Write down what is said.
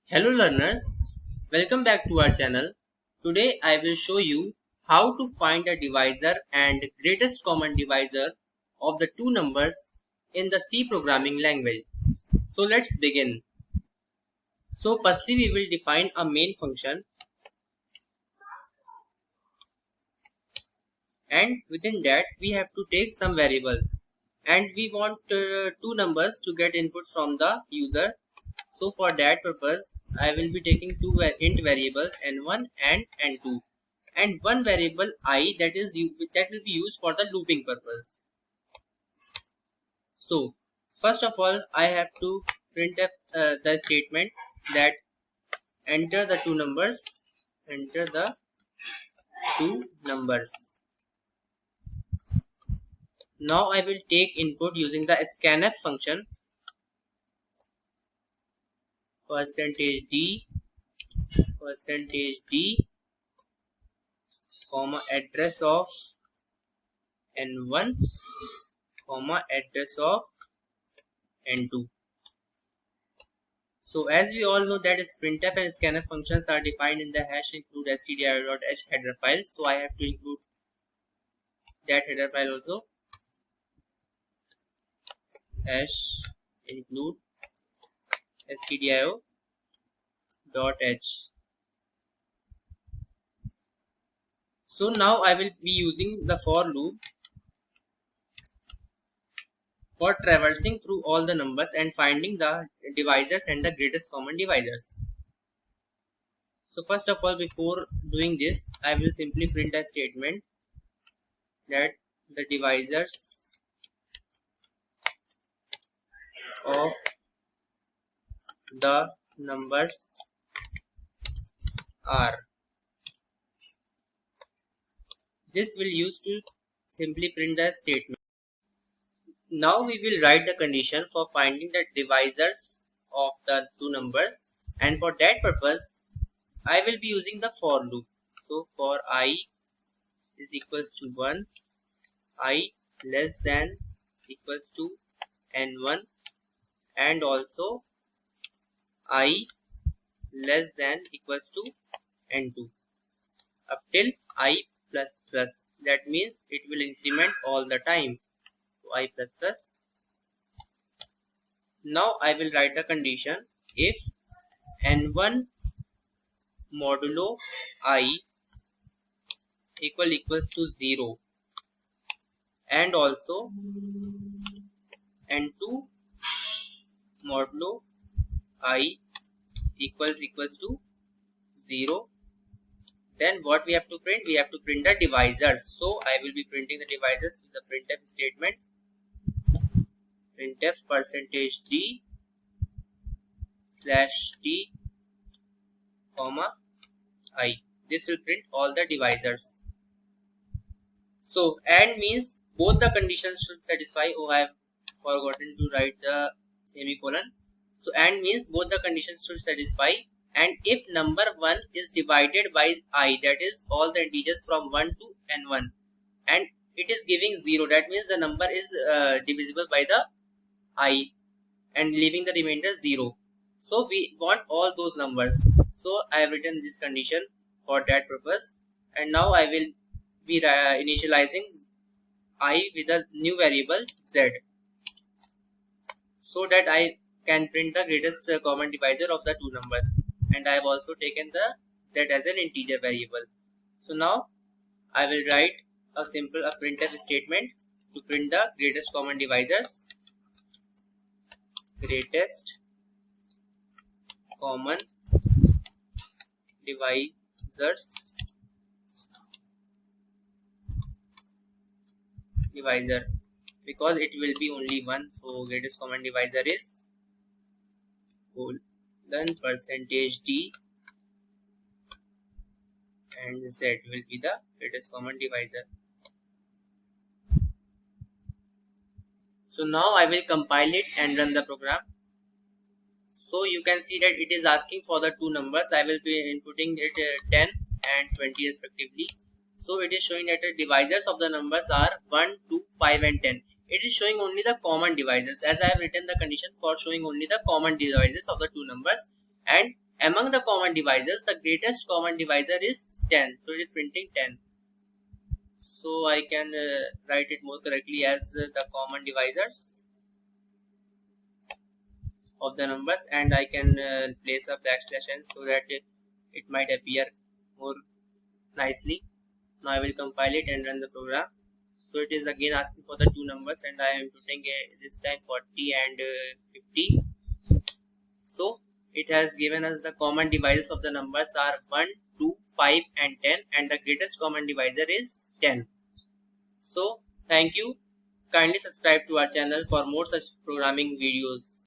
Hello learners, welcome back to our channel. Today I will show you how to find a divisor and greatest common divisor of the two numbers in the C programming language. So let's begin. So firstly we will define a main function, and within that we have to take some variables, and we want two numbers to get input from the user. So for that purpose I will be taking two int variables n1 and n2 and one variable I that will be used for the looping purpose. So first of all I have to print the statement that enter the two numbers. Now I will take input using the scanf function, %d comma address of n1 comma address of n2. So as we all know that is printf and scanf functions are defined in the hash include stdio.h header file. So I have to include that header file also, hash include stdio.h. So now I will be using the for loop for traversing through all the numbers and finding the divisors and the greatest common divisors. So first of all, before doing this, I will simply print a statement that the divisors of the numbers are. This will use to simply print the statement. Now we will write the condition for finding the divisors of the two numbers, and for that purpose I will be using the for loop. So for I is equals to 1, I less than equals to n1, and also I less than equals to n2 up till I plus plus. That means it will increment all the time. So I plus plus. Now I will write the condition if n1 modulo I equals to 0 and also n2 modulo I equals to 0, then what we have to print? We have to print the divisors. So I will be printing the divisors with the printf statement, printf %d /t comma I. This will print all the divisors. So and means both the conditions should satisfy. Oh, I have forgotten to write the semicolon. So and means both the conditions should satisfy, and if number 1 is divided by I, that is all the integers from 1 to n1, and it is giving 0, that means the number is divisible by the I and leaving the remainder 0. So we want all those numbers. So I have written this condition for that purpose, and now I will be initializing I with a new variable z, so that I can print the greatest common divisor of the two numbers, and I have also taken the z as an integer variable. So now I will write a simple printf statement to print the greatest common divisors. Greatest common divisor, because it will be only one, so greatest common divisor is %d and z will be the greatest common divisor. So now I will compile it and run the program. So you can see that it is asking for the two numbers. I will be inputting it 10 and 20 respectively. So it is showing that the divisors of the numbers are 1, 2, 5 and 10. It is showing only the common divisors, as I have written the condition for showing only the common divisors of the two numbers, and among the common divisors, the greatest common divisor is 10. So it is printing 10. So I can write it more correctly as the common divisors of the numbers, and I can place a backslash n so that it might appear more nicely. Now I will compile it and run the program. So it is again asking for the two numbers, and I am putting this time 40 and 50. So it has given us the common divisors of the numbers are 1, 2, 5 and 10, and the greatest common divisor is 10. So thank you. Kindly subscribe to our channel for more such programming videos.